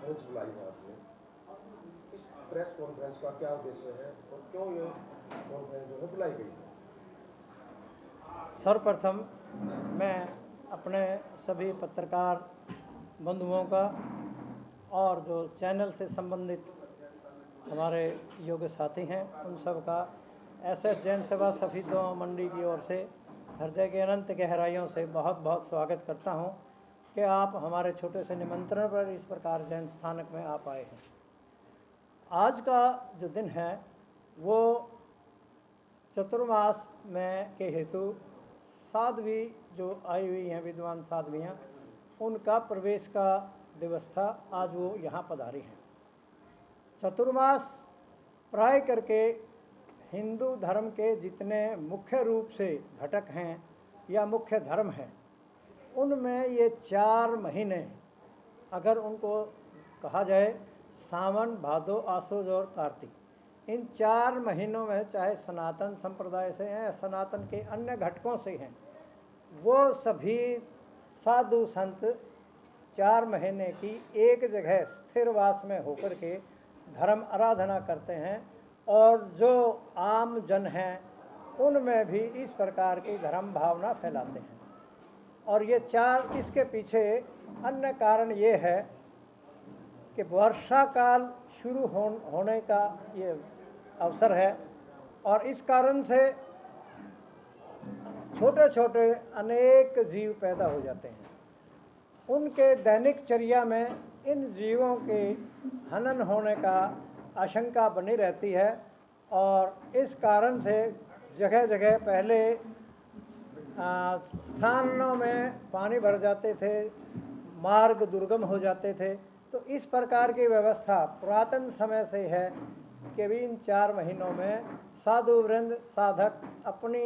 Conference बुलाई है आपने, इस प्रेस कॉन्फ्रेंस का क्या उद्देश्य है और क्यों ये कॉन्फ्रेंस जो है बुलाई गई है? सर्वप्रथम मैं अपने सभी पत्रकार बंधुओं का और जो चैनल से संबंधित हमारे योग्य साथी हैं उन सब का एसएस जैन सेवा सफीदों मंडी की ओर से हृदय के अनंत गहराइयों से बहुत बहुत स्वागत करता हूं कि आप हमारे छोटे से निमंत्रण पर इस प्रकार जैन स्थानक में आप आए हैं। आज का जो दिन है वो चतुर्मास में के हेतु साध्वी जो आई हुई हैं, विद्वान साध्वियाँ, उनका प्रवेश का दिवस था। आज वो यहाँ पधारी हैं। चतुर्मास प्राय करके हिंदू धर्म के जितने मुख्य रूप से घटक हैं या मुख्य धर्म हैं, उनमें ये 4 महीने अगर उनको कहा जाए, सावन, भादो, आसोज और कार्तिक, इन 4 महीनों में चाहे सनातन संप्रदाय से हैं या सनातन के अन्य घटकों से हैं, वो सभी साधु संत 4 महीने की एक जगह स्थिर वास में होकर के धर्म आराधना करते हैं और जो आम जन हैं उनमें भी इस प्रकार की धर्म भावना फैलाते हैं। और ये 4, इसके पीछे अन्य कारण ये है कि वर्षा काल शुरू होने का ये अवसर है और इस कारण से छोटे छोटे अनेक जीव पैदा हो जाते हैं। उनके दैनिक चर्या में इन जीवों के हनन होने का आशंका बनी रहती है और इस कारण से जगह जगह पहले स्थानों में पानी भर जाते थे, मार्ग दुर्गम हो जाते थे। तो इस प्रकार की व्यवस्था पुरातन समय से है कि भी इन 4 महीनों में साधु वृंद साधक अपनी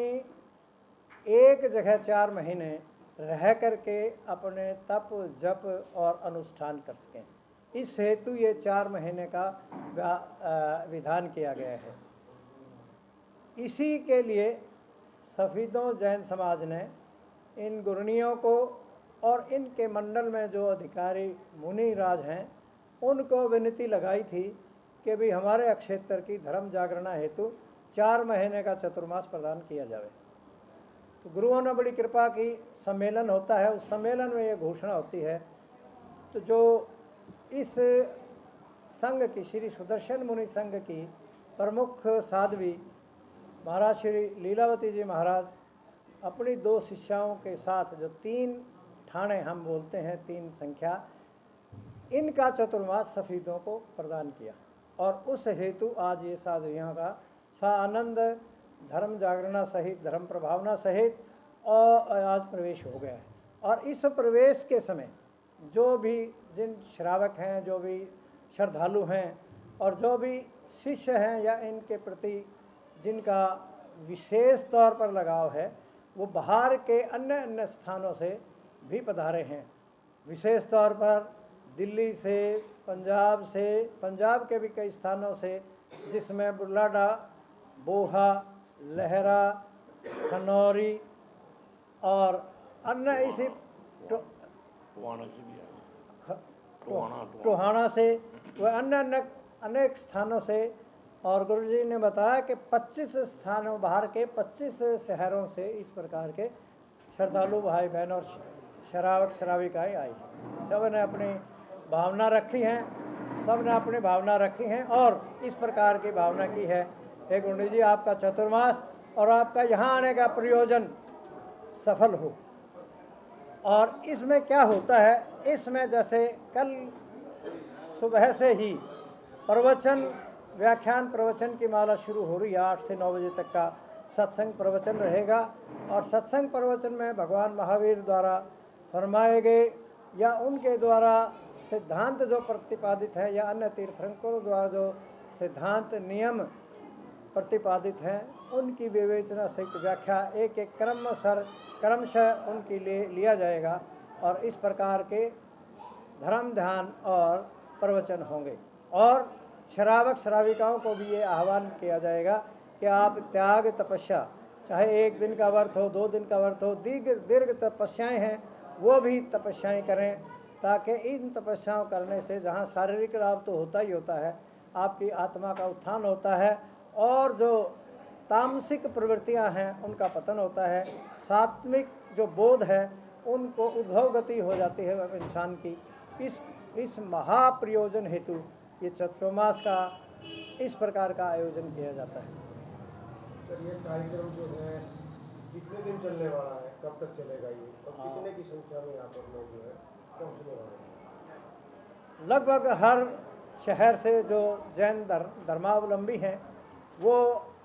एक जगह 4 महीने रह करके अपने तप जप और अनुष्ठान कर सकें। इस हेतु ये 4 महीने का विधान किया गया है। इसी के लिए सफीदों जैन समाज ने इन गुरनियों को और इनके मंडल में जो अधिकारी मुनि राज हैं उनको विनती लगाई थी कि भी हमारे क्षेत्र की धर्म जागरणा हेतु 4 महीने का चतुर्मास प्रदान किया जाए। तो गुरुओं ने बड़ी कृपा की, सम्मेलन होता है, उस सम्मेलन में ये घोषणा होती है। तो जो इस संघ की, श्री सुदर्शन मुनि संघ की प्रमुख साध्वी महाराज श्री लीलावती जी महाराज अपनी 2 शिष्याओं के साथ, जो 3 ठाणे हम बोलते हैं, 3 संख्या, इनका चतुर्मास सफीदों को प्रदान किया और उस हेतु आज ये साध्वियों का सानंद धर्म जागरणा सहित, धर्म प्रभावना सहित और आज प्रवेश हो गया है। और इस प्रवेश के समय जो भी जिन श्रावक हैं, जो भी श्रद्धालु हैं और जो भी शिष्य हैं या इनके प्रति जिनका विशेष तौर पर लगाव है, वो बाहर के अन्य अन्य स्थानों से भी पधारे हैं। विशेष तौर पर दिल्ली से, पंजाब के भी कई स्थानों से, जिसमें बुलाडा, बोहा, लहरा, खनौरी और अन्य इसी टोहाना से वह अन्य अनेक स्थानों से। और गुरुजी ने बताया कि 25 स्थानों, बाहर के 25 शहरों से इस प्रकार के श्रद्धालु भाई बहन और श्रावक श्राविकाएँ आई। सब ने अपनी भावना रखी हैं, सब ने अपनी भावना रखी हैं और इस प्रकार की भावना की है, हे गुरु जी आपका चतुर्मास और आपका यहाँ आने का प्रयोजन सफल हो। और इसमें क्या होता है, इसमें जैसे कल सुबह से ही व्याख्यान प्रवचन की माला शुरू हो रही है। 8 से 9 बजे तक का सत्संग प्रवचन रहेगा और सत्संग प्रवचन में भगवान महावीर द्वारा फरमाए गए या उनके द्वारा सिद्धांत जो प्रतिपादित है या अन्य तीर्थंकरों द्वारा जो सिद्धांत नियम प्रतिपादित हैं, उनकी विवेचना सहित व्याख्या एक एक क्रमशः उनके लिए लिया जाएगा और इस प्रकार के धर्म ध्यान और प्रवचन होंगे। और श्रावक श्राविकाओं को भी ये आह्वान किया जाएगा कि आप त्याग तपस्या, चाहे 1 दिन का व्रत हो, 2 दिन का व्रत हो, दीर्घ तपस्याएं हैं, वो भी तपस्याएं करें ताकि इन तपस्याओं करने से जहाँ शारीरिक लाभ तो होता ही होता है, आपकी आत्मा का उत्थान होता है और जो तामसिक प्रवृत्तियां हैं उनका पतन होता है, सात्विक जो बोध है उनको उद्भव गति हो जाती है इंसान की। इस महाप्रयोजन हेतु ये चतुर्मास का इस प्रकार का आयोजन किया जाता है। सर, ये कार्यक्रम जो है कितने दिन चलने वाला है, कब तक चलेगा ये, और कितने की संख्या में यहाँ पर लोग जो है पहुँचने वाले हैं? लगभग हर शहर से जो जैन धर्मावलंबी हैं वो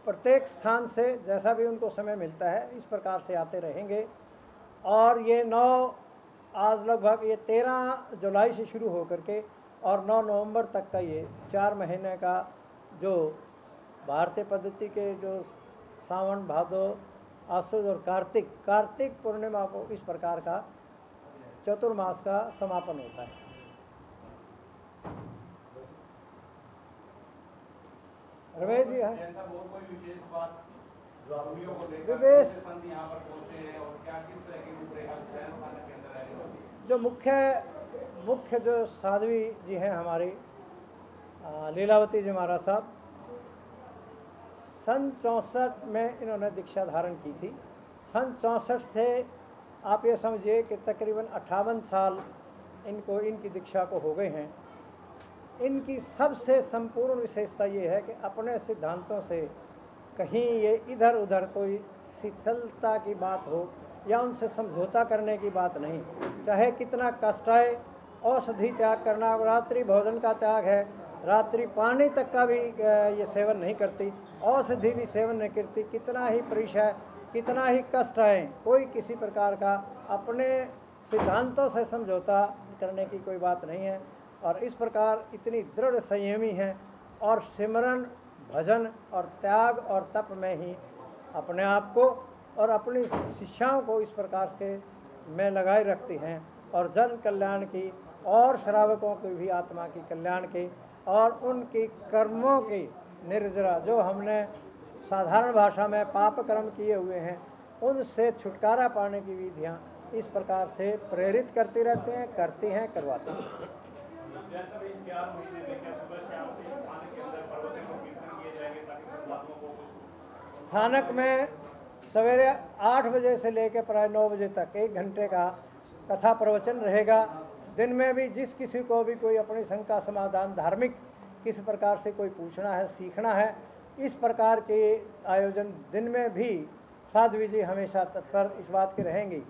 प्रत्येक स्थान से जैसा भी उनको समय मिलता है इस प्रकार से आते रहेंगे। और ये आज लगभग ये 13 जुलाई से शुरू होकर के और 9 नवंबर तक का ये 4 महीने का जो भारतीय पद्धति के जो सावन, भादो, आश्विन और कार्तिक पूर्णिमा को इस प्रकार का चतुर्मास का समापन होता है। रमेश जी हैं विवेश जो मुख्य जो साध्वी जी हैं हमारी लीलावती जी महाराज साहब, सन 64 में इन्होंने दीक्षा धारण की थी। सन 64 से आप ये समझिए कि तकरीबन 58 साल इनकी दीक्षा को हो गए हैं। इनकी सबसे संपूर्ण विशेषता ये है कि अपने सिद्धांतों से कहीं ये इधर उधर कोई शिथिलता की बात हो या उनसे समझौता करने की बात नहीं। चाहे कितना कष्ट आए, औषधि त्याग करना, रात्रि भोजन का त्याग है, रात्रि पानी तक का भी ये सेवन नहीं करती, औषधि भी सेवन नहीं करती। कितना ही परिचय, कितना ही कष्ट आए, कोई किसी प्रकार का अपने सिद्धांतों से समझौता करने की कोई बात नहीं है। और इस प्रकार इतनी दृढ़ संयमी हैं और सिमरन, भजन और त्याग और तप में ही अपने आप को और अपनी शिष्याओं को इस प्रकार से में लगाए रखती हैं और जन कल्याण की और श्रावकों की भी आत्मा की कल्याण की और उनकी कर्मों की निर्जरा, जो हमने साधारण भाषा में पाप कर्म किए हुए हैं उनसे छुटकारा पाने की विधियाँ इस प्रकार से प्रेरित करती रहते हैं, करती हैं, करवाते हैं। स्थानक में सवेरे 8 बजे से लेकर प्राय 9 बजे तक 1 घंटे का कथा प्रवचन रहेगा। दिन में भी जिस किसी को भी कोई अपनी शंका समाधान, धार्मिक किस प्रकार से कोई पूछना है, सीखना है, इस प्रकार के आयोजन दिन में भी साध्वी जी हमेशा तत्पर इस बात की रहेंगी।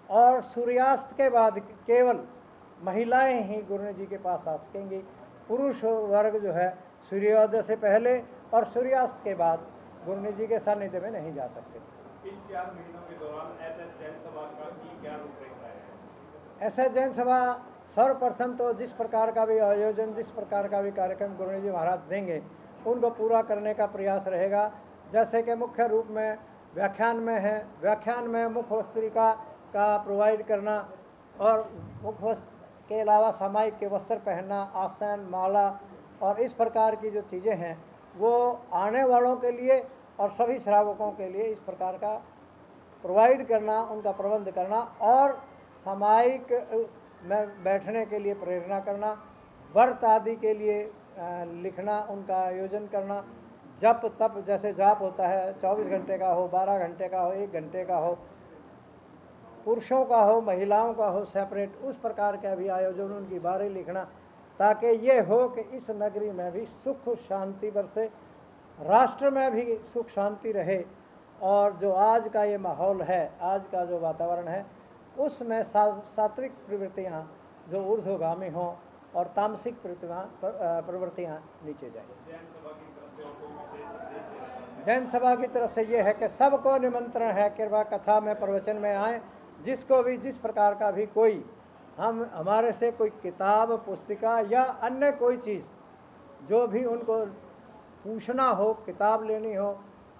और सूर्यास्त के बाद केवल महिलाएं ही गुरु जी के पास आ सकेंगी। पुरुष वर्ग जो है सूर्योदय से पहले और सूर्यास्त के बाद गुरु जी के सानिध्य में नहीं जा सकते। इन 4 महीनों के दौरान एसएस जैन सभा का क्या रूपरेखा है? एसएस जैन सभा सर्वप्रथम तो जिस प्रकार का भी आयोजन, जिस प्रकार का भी कार्यक्रम गुरु जी महाराज देंगे उनको पूरा करने का प्रयास रहेगा। जैसे कि मुख्य रूप में व्याख्यान में है, व्याख्यान में मुख्य वस्त्रिका का प्रोवाइड करना और मुख्य वस्त्र के अलावा सामायिक के वस्त्र पहनना, आसन, माला और इस प्रकार की जो चीज़ें हैं वो आने वालों के लिए और सभी श्रावकों के लिए इस प्रकार का प्रोवाइड करना, उनका प्रबंध करना और सामायिक में बैठने के लिए प्रेरणा करना, व्रत आदि के लिए लिखना, उनका आयोजन करना, जप तप जैसे जाप होता है 24 घंटे का हो, 12 घंटे का हो, 1 घंटे का हो, पुरुषों का हो, महिलाओं का हो सेपरेट, उस प्रकार का भी आयोजन उनकी बारे लिखना, ताकि ये हो कि इस नगरी में भी सुख शांति बरसे, राष्ट्र में भी सुख शांति रहे और जो आज का ये माहौल है, आज का जो वातावरण है उसमें सात्विक प्रवृत्तियाँ जो ऊर्ध्वगामी हों और तामसिक प्रवृत्तियाँ नीचे जाएं। जैन सभा की तरफ से ये है कि सबको निमंत्रण है कृपा कथा में, प्रवचन में आएँ। जिसको भी जिस प्रकार का भी कोई हमारे से कोई किताब, पुस्तिका या अन्य कोई चीज़ जो भी उनको पूछना हो, किताब लेनी हो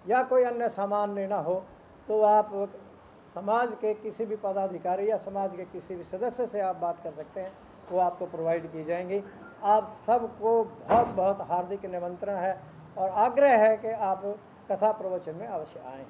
या कोई अन्य सामान लेना हो, तो आप समाज के किसी भी पदाधिकारी या समाज के किसी भी सदस्य से आप बात कर सकते हैं, वो आपको प्रोवाइड की जाएंगी। आप सबको बहुत बहुत हार्दिक निमंत्रण है और आग्रह है कि आप कथा प्रवचन में अवश्य आएँ।